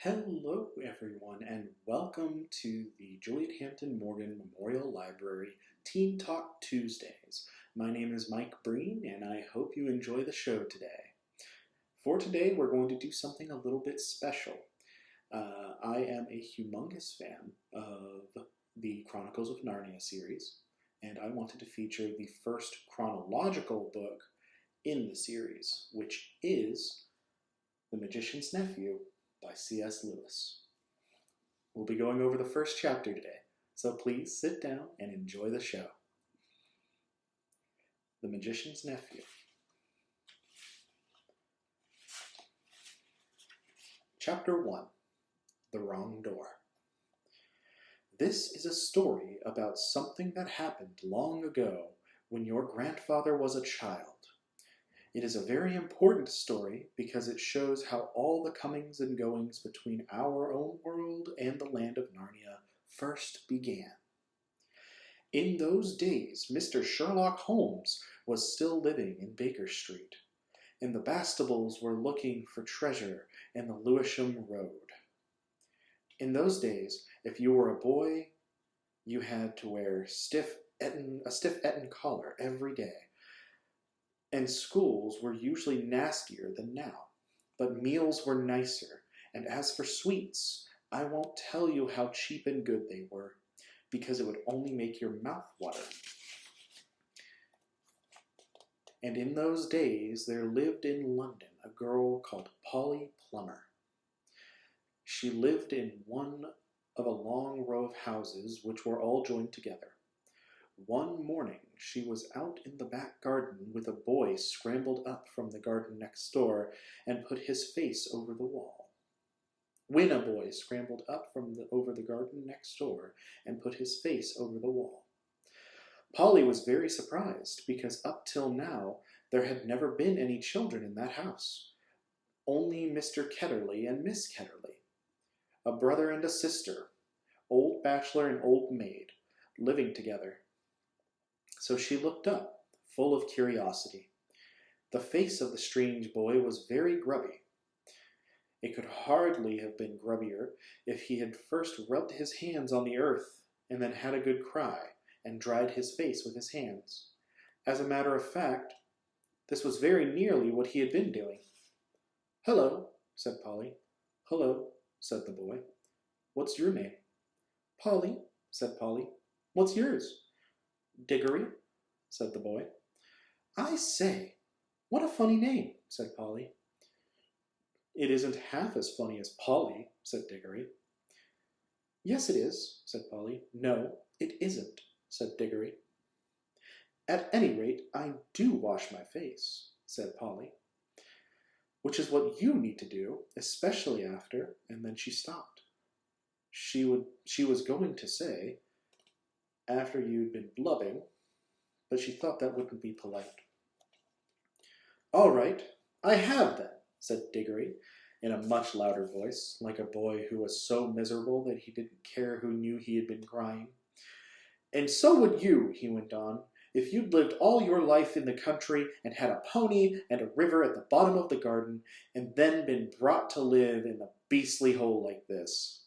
Hello, everyone, and welcome to the Juliet Hampton Morgan Memorial Library Teen Talk Tuesdays. My name is Mike Breen, and I hope you enjoy the show today. For today, we're going to do something a little bit special. I am a humongous fan of the Chronicles of Narnia series, and I wanted to feature the first chronological book in the series, which is The Magician's Nephew by C.S. Lewis. We'll be going over the first chapter today, so please sit down and enjoy the show. The Magician's Nephew. Chapter 1. The Wrong Door. This is a story about something that happened long ago when your grandfather was a child. It is a very important story because it shows how all the comings and goings between our own world and the land of Narnia first began. In those days, Mr. Sherlock Holmes was still living in Baker Street, and the Bastables were looking for treasure in the Lewisham Road. In those days, if you were a boy, you had to wear a stiff Eton collar every day. And schools were usually nastier than now, but meals were nicer, and as for sweets, I won't tell you how cheap and good they were, because it would only make your mouth water. And in those days there lived in London a girl called Polly Plummer. She lived in one of a long row of houses which were all joined together. One morning she was out in the back garden with a boy scrambled up from the garden next door and put his face over the wall. When a boy scrambled up from over the garden next door and put his face over the wall. Polly was very surprised because up till now there had never been any children in that house. Only Mr. Ketterley and Miss Ketterley, a brother and a sister, old bachelor and old maid, living together. So she looked up, full of curiosity. The face of the strange boy was very grubby. It could hardly have been grubbier if he had first rubbed his hands on the earth and then had a good cry and dried his face with his hands. As a matter of fact, this was very nearly what he had been doing. "Hello," said Polly. "Hello," said the boy. "What's your name?" "Polly," said Polly. "What's yours?" "Diggory," said the boy. "I say, what a funny name," said Polly. "It isn't half as funny as Polly," said Diggory. "Yes, it is," said Polly. "No, it isn't," said Diggory. "At any rate, I do wash my face," said Polly. "Which is what you need to do, especially after," and then she stopped. She was going to say, "after you'd been blubbing," but she thought that wouldn't be polite. "All right, I have then," said Diggory, in a much louder voice, like a boy who was so miserable that he didn't care who knew he had been crying. "And so would you," he went on, "if you'd lived all your life in the country and had a pony and a river at the bottom of the garden, and then been brought to live in a beastly hole like this."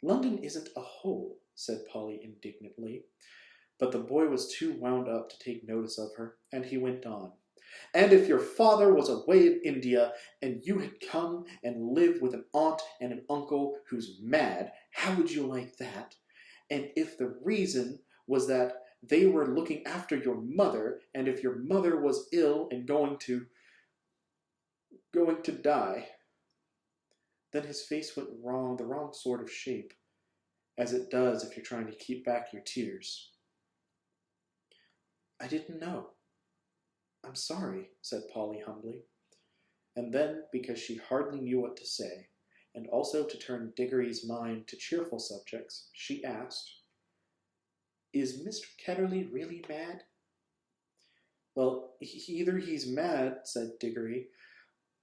"London isn't a hole," said Polly indignantly. But the boy was too wound up to take notice of her, and he went on. "And if your father was away in India, and you had come and lived with an aunt and an uncle who's mad, how would you like that? And if the reason was that they were looking after your mother, and if your mother was ill and going to die," then his face went the wrong sort of shape, as it does if you're trying to keep back your tears. "I didn't know. I'm sorry," said Polly humbly. And then, because she hardly knew what to say, and also to turn Diggory's mind to cheerful subjects, she asked, "Is Mr. Ketterley really mad?" "Well, either he's mad," said Diggory,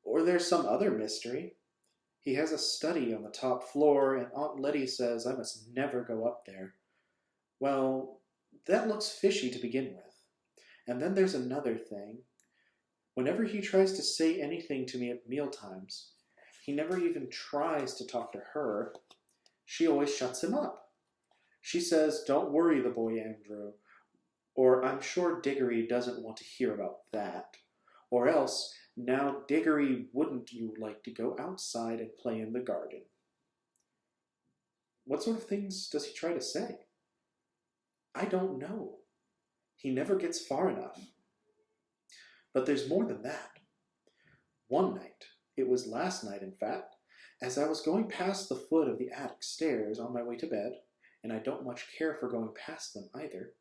"or there's some other mystery. He has a study on the top floor, and Aunt Letty says I must never go up there. Well, that looks fishy to begin with. And then there's another thing. Whenever he tries to say anything to me at mealtimes, He never even tries to talk to her. She always shuts him up. She says, "Don't worry the boy, Andrew," or "I'm sure Diggory doesn't want to hear about that," or else, "Now, Diggory, wouldn't you like to go outside and play in the garden?" What sort of things does he try to say? I don't know. He never gets far enough. But there's more than that. One night, it was last night in fact, as I was going past the foot of the attic stairs on my way to bed, and I don't much care for going past them either,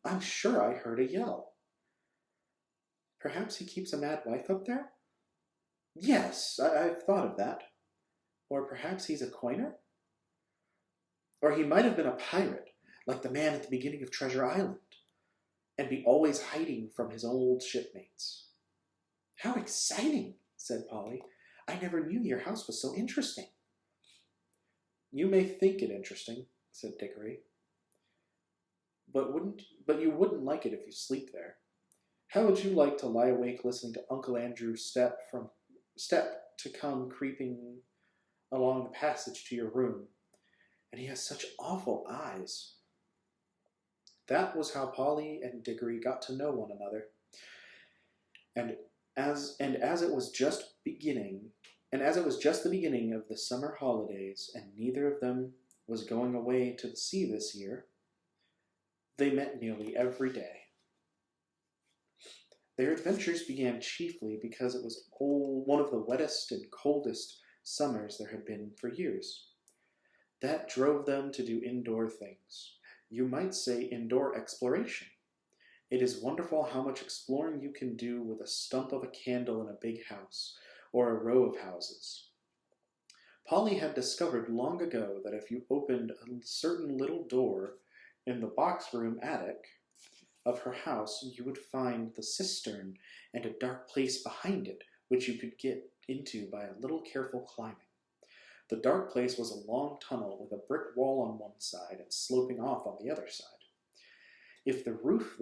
I'm sure I heard a yell. Perhaps he keeps a mad wife up there? Yes, I've thought of that. Or perhaps he's a coiner? Or he might have been a pirate, like the man at the beginning of Treasure Island, and be always hiding from his old shipmates. How exciting, said Polly. I never knew your house was so interesting. You may think it interesting, said Dickory, but you wouldn't like it if you sleep there. How would you like to lie awake listening to Uncle Andrew's step to come creeping along the passage to your room? And he has such awful eyes. That was how Polly and Dickory got to know one another. And as it was just the beginning of the summer holidays, and neither of them was going away to the sea this year, they met nearly every day. Their adventures began chiefly because it was one of the wettest and coldest summers there had been for years. That drove them to do indoor things. You might say indoor exploration. It is wonderful how much exploring you can do with a stump of a candle in a big house, or a row of houses. Polly had discovered long ago that if you opened a certain little door in the box room attic of her house, you would find the cistern and a dark place behind it, which you could get into by a little careful climbing. The dark place was a long tunnel with a brick wall on one side and sloping off on the other side. In the roof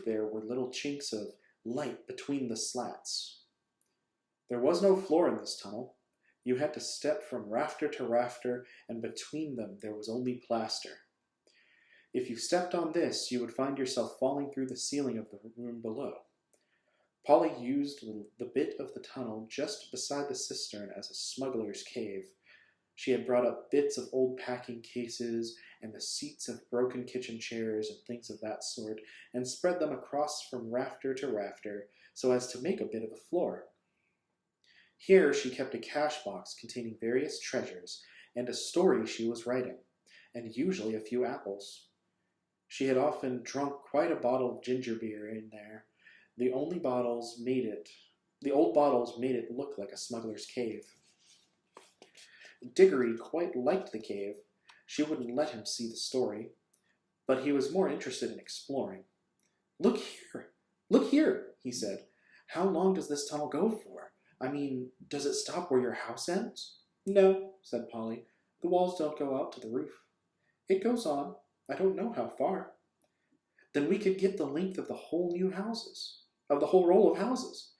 there were little chinks of light between the slats. There was no floor in this tunnel. You had to step from rafter to rafter, and between them there was only plaster. If you stepped on this, you would find yourself falling through the ceiling of the room below. Polly used the bit of the tunnel just beside the cistern as a smuggler's cave. She had brought up bits of old packing cases and the seats of broken kitchen chairs and things of that sort, and spread them across from rafter to rafter so as to make a bit of a floor. Here she kept a cash box containing various treasures and a story she was writing, and usually a few apples. She had often drunk quite a bottle of ginger beer in there. The old bottles made it look like a smuggler's cave. Diggory quite liked the cave. She wouldn't let him see the story, but he was more interested in exploring. Look here, he said. How long does this tunnel go for? I mean, does it stop where your house ends? No, said Polly. The walls don't go out to the roof. It goes on. I don't know how far. Then we could get the length of the whole row of houses.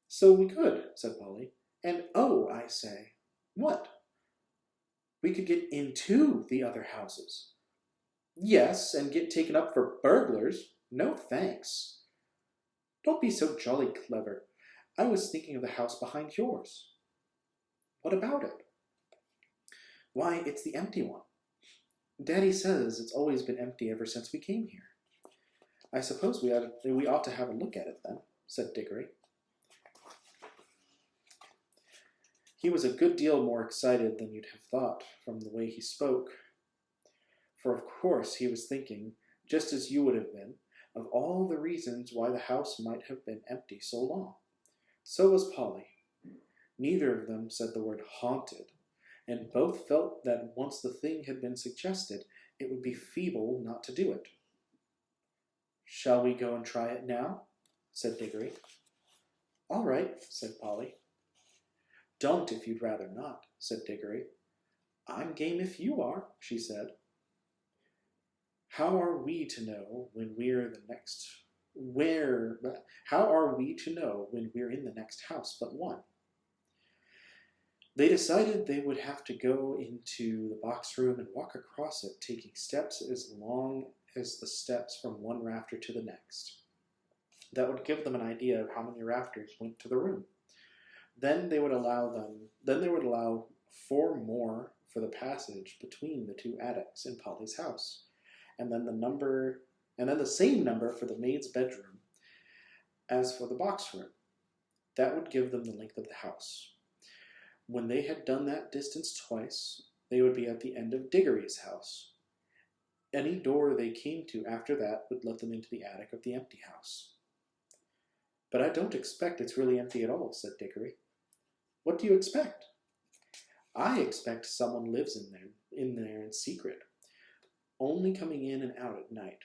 So we could, said Polly. And oh, I say, what? We could get into the other houses. Yes, and get taken up for burglars. No thanks. Don't be so jolly clever. I was thinking of the house behind yours. What about it? Why, it's the empty one. Daddy says it's always been empty ever since we came here. I suppose we ought to have a look at it then, said Dickory. He was a good deal more excited than you'd have thought from the way he spoke. For of course he was thinking, just as you would have been, of all the reasons why the house might have been empty so long. So was Polly. Neither of them said the word haunted, and both felt that once the thing had been suggested, it would be feeble not to do it. Shall we go and try it now? Said Diggory. All right, said Polly. Don't if you'd rather not, said Diggory. I'm game if you are, she said. How are we to know when we're in the next house but one? They decided they would have to go into the box room and walk across it, taking steps as long as the steps from one rafter to the next. That would give them an idea of how many rafters went to the room. Then they would allow four more for the passage between the two attics in Polly's house, and then the same number for the maid's bedroom as for the box room. That would give them the length of the house. When they had done that distance twice, they would be at the end of Diggory's house. Any door they came to after that would let them into the attic of the empty house. "But I don't expect it's really empty at all," said Diggory. "What do you expect?" "I expect someone lives in there in secret, only coming in and out at night,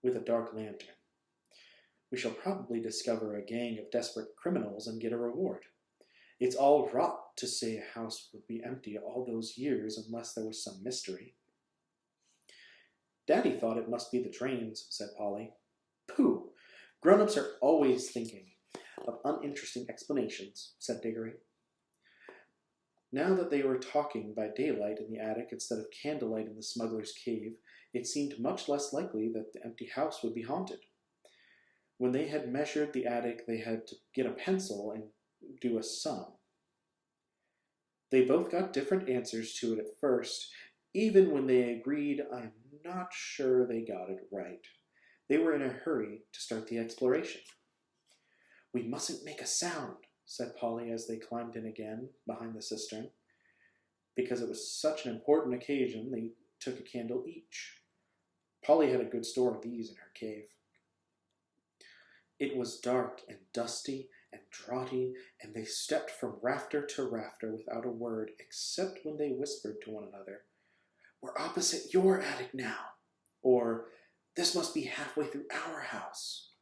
with a dark lantern. We shall probably discover a gang of desperate criminals and get a reward. It's all rot to say a house would be empty all those years unless there was some mystery." "Daddy thought it must be the drains," said Polly. "Pooh! Grown-ups are always thinking of uninteresting explanations," said Diggory. Now that they were talking by daylight in the attic instead of candlelight in the smuggler's cave, it seemed much less likely that the empty house would be haunted. When they had measured the attic, they had to get a pencil and do a sum. They both got different answers to it at first. Even when they agreed, I'm not sure they got it right. They were in a hurry to start the exploration. "We mustn't make a sound," said Polly as they climbed in again behind the cistern. Because it was such an important occasion, they took a candle each. Polly had a good store of these in her cave. It was dark and dusty and draughty, and they stepped from rafter to rafter without a word, except when they whispered to one another, "We're opposite your attic now," or "This must be halfway through our house."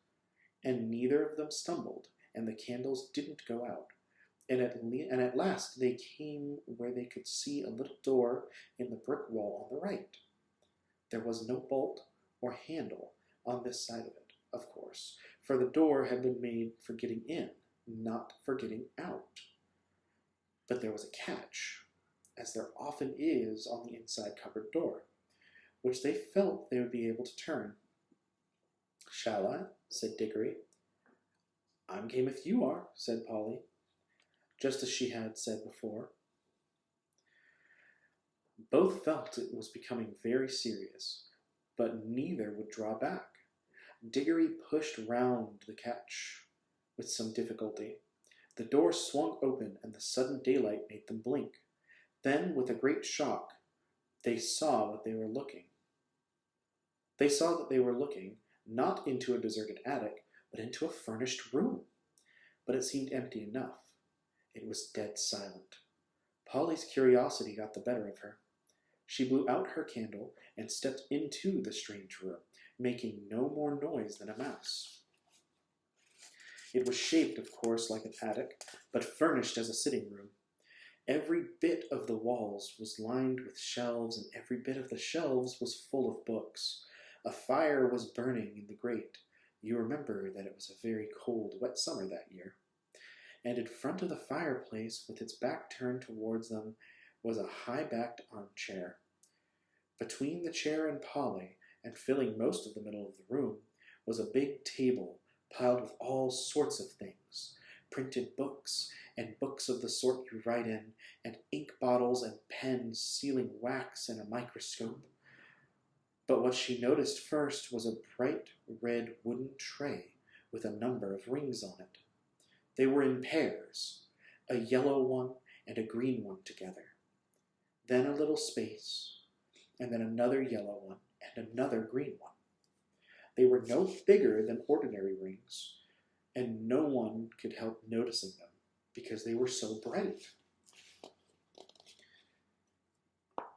And neither of them stumbled, and the candles didn't go out. And at last they came where they could see a little door in the brick wall on the right. There was no bolt or handle on this side of it, of course, for the door had been made for getting in, not for getting out. But there was a catch, as there often is on the inside cupboard door, which they felt they would be able to turn. "Shall I?" said Diggory. "I'm game if you are," said Polly, just as she had said before. Both felt it was becoming very serious, but neither would draw back. Diggory pushed round the catch with some difficulty. The door swung open, and the sudden daylight made them blink. Then, with a great shock, they saw that they were looking. Not into a deserted attic, but into a furnished room. But it seemed empty enough. It was dead silent. Polly's curiosity got the better of her. She blew out her candle and stepped into the strange room, making no more noise than a mouse. It was shaped, of course, like an attic, but furnished as a sitting room. Every bit of the walls was lined with shelves, and every bit of the shelves was full of books. A fire was burning in the grate. You remember that it was a very cold, wet summer that year. And in front of the fireplace, with its back turned towards them, was a high-backed armchair. Between the chair and Polly, and filling most of the middle of the room, was a big table piled with all sorts of things, printed books, and books of the sort you write in, and ink bottles and pens, sealing wax, and a microscope. But what she noticed first was a bright red wooden tray with a number of rings on it. They were in pairs, a yellow one and a green one together. Then a little space, and then another yellow one and another green one. They were no bigger than ordinary rings, and no one could help noticing them because they were so bright.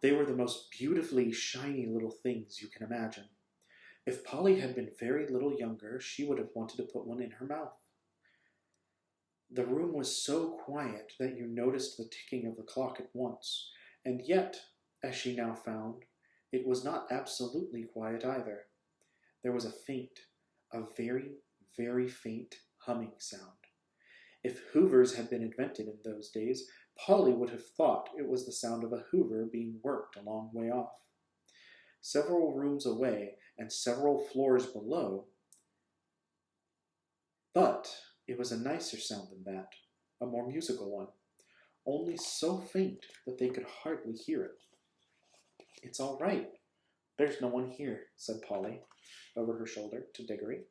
They were the most beautifully shiny little things you can imagine. If Polly had been very little younger, she would have wanted to put one in her mouth. The room was so quiet that you noticed the ticking of the clock at once, and yet, as she now found, it was not absolutely quiet either. There was a very, very faint humming sound. If hoovers had been invented in those days, Polly would have thought it was the sound of a hoover being worked a long way off. Several rooms away and several floors below, but it was a nicer sound than that, a more musical one, only so faint that they could hardly hear it. "It's all right. There's no one here," said Polly, over her shoulder to Diggory.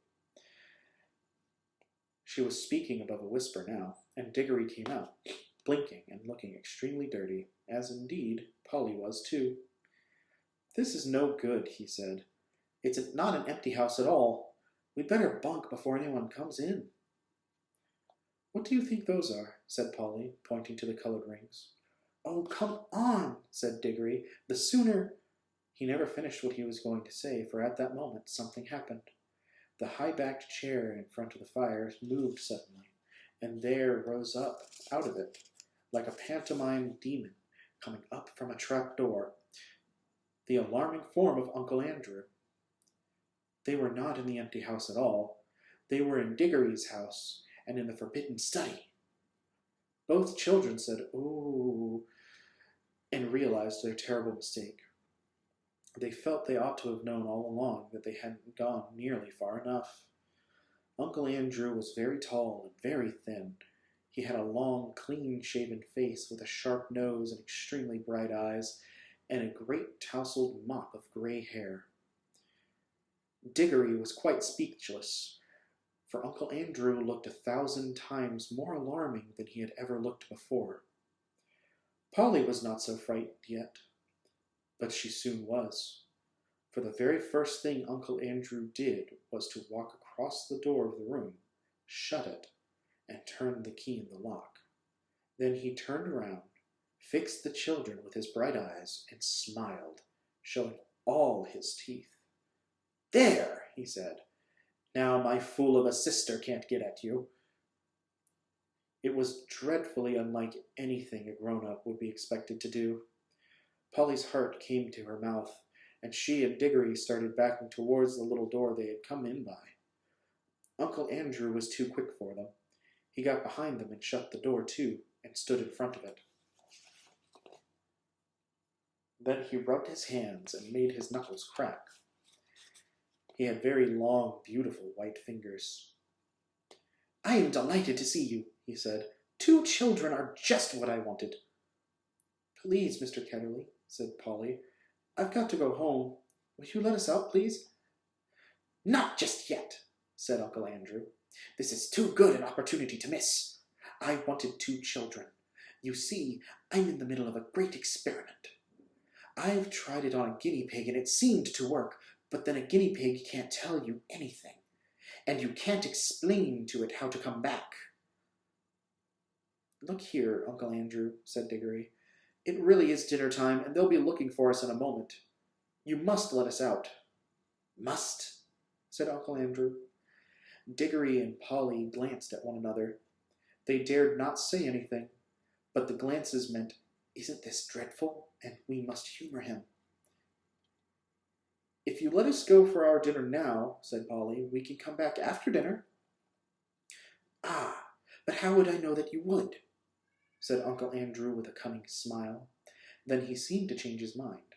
She was speaking above a whisper now, and Diggory came out, blinking and looking extremely dirty, as indeed Polly was too. "This is no good," he said. "It's not an empty house at all. We'd better bunk before anyone comes in." "What do you think those are?" said Polly, pointing to the colored rings. "Oh, come on," said Diggory. "The sooner—" He never finished what he was going to say, for at that moment something happened. The high-backed chair in front of the fire moved suddenly, and there rose up out of it, like a pantomime demon coming up from a trap-door, the alarming form of Uncle Andrew. They were not in the empty house at all. They were in Diggory's house, and in the forbidden study. Both children said, "Ooh," and realized their terrible mistake. They felt they ought to have known all along that they hadn't gone nearly far enough. Uncle Andrew was very tall and very thin. He had a long, clean-shaven face with a sharp nose and extremely bright eyes, and a great tousled mop of gray hair. Diggory was quite speechless, for Uncle Andrew looked 1,000 times more alarming than he had ever looked before. Polly was not so frightened yet, but she soon was, for the very first thing Uncle Andrew did was to walk across the door of the room, shut it, and turn the key in the lock. Then he turned around, fixed the children with his bright eyes, and smiled, showing all his teeth. "There," he said. "Now my fool of a sister can't get at you." It was dreadfully unlike anything a grown-up would be expected to do. Polly's heart came to her mouth, and she and Diggory started backing towards the little door they had come in by. Uncle Andrew was too quick for them. He got behind them and shut the door too, and stood in front of it. Then he rubbed his hands and made his knuckles crack. He had very long, beautiful white fingers. "I am delighted to see you," he said. "2 children are just what I wanted." "Please, Mr. Ketterly," said Polly, "I've got to go home. Will you let us out, please?" "Not just yet," said Uncle Andrew. "This is too good an opportunity to miss. I wanted 2 children. You see, I'm in the middle of a great experiment. I've tried it on a guinea pig and it seemed to work, but then a guinea pig can't tell you anything, and you can't explain to it how to come back." "Look here, Uncle Andrew," said Diggory. "It really is dinner time, and they'll be looking for us in a moment. You must let us out." "Must?" said Uncle Andrew. Diggory and Polly glanced at one another. They dared not say anything, but the glances meant, "Isn't this dreadful? And we must humor him." "If you let us go for our dinner now," said Polly, "we can come back after dinner." "Ah, but how would I know that you would?" said Uncle Andrew with a cunning smile. Then he seemed to change his mind.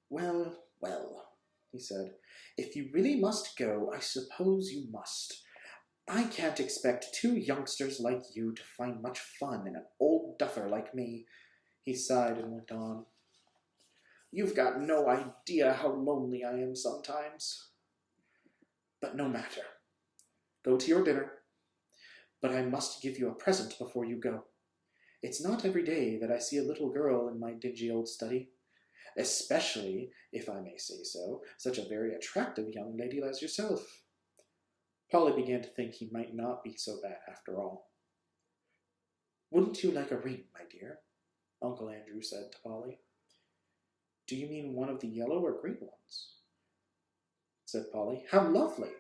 "Well, well," he said, "if you really must go, I suppose you must. I can't expect 2 youngsters like you to find much fun in an old duffer like me." He sighed and went on. "You've got no idea how lonely I am sometimes. But no matter. Go to your dinner. But I must give you a present before you go. It's not every day that I see a little girl in my dingy old study, especially, if I may say so, such a very attractive young lady as yourself." Polly began to think he might not be so bad after all. "Wouldn't you like a ring, my dear?" Uncle Andrew said to Polly. "Do you mean one of the yellow or green ones?" said Polly. "How lovely!"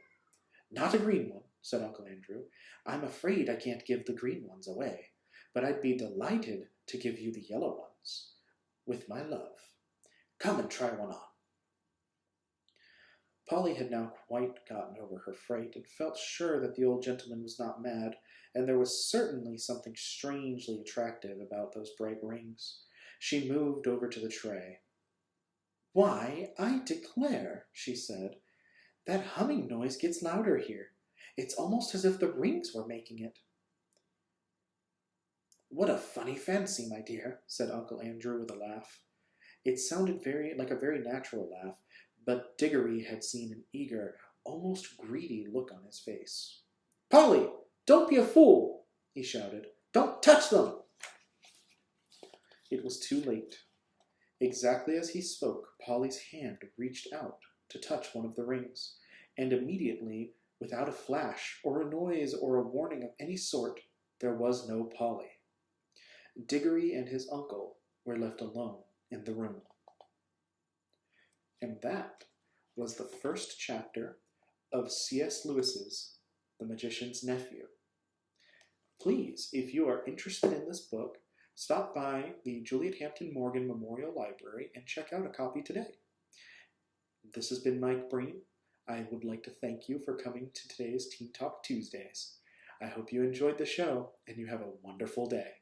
"Not a green one," said Uncle Andrew. "I'm afraid I can't give the green ones away, but I'd be delighted to give you the yellow ones, with my love. Come and try one on." Polly had now quite gotten over her fright, and felt sure that the old gentleman was not mad, and there was certainly something strangely attractive about those bright rings. She moved over to the tray. "Why, I declare," she said, "that humming noise gets louder here. It's almost as if the rings were making it." "What a funny fancy, my dear," said Uncle Andrew with a laugh. It sounded like a very natural laugh, but Diggory had seen an eager, almost greedy look on his face. "Polly, don't be a fool!" he shouted. "Don't touch them!" It was too late. Exactly as he spoke, Polly's hand reached out to touch one of the rings, and immediately, without a flash or a noise or a warning of any sort, there was no Polly. Diggory and his uncle were left alone in the room. And that was the first chapter of C.S. Lewis's The Magician's Nephew. Please, if you are interested in this book, stop by the Juliet Hampton Morgan Memorial Library and check out a copy today. This has been Mike Breen. I would like to thank you for coming to today's Teen Talk Tuesdays. I hope you enjoyed the show and you have a wonderful day.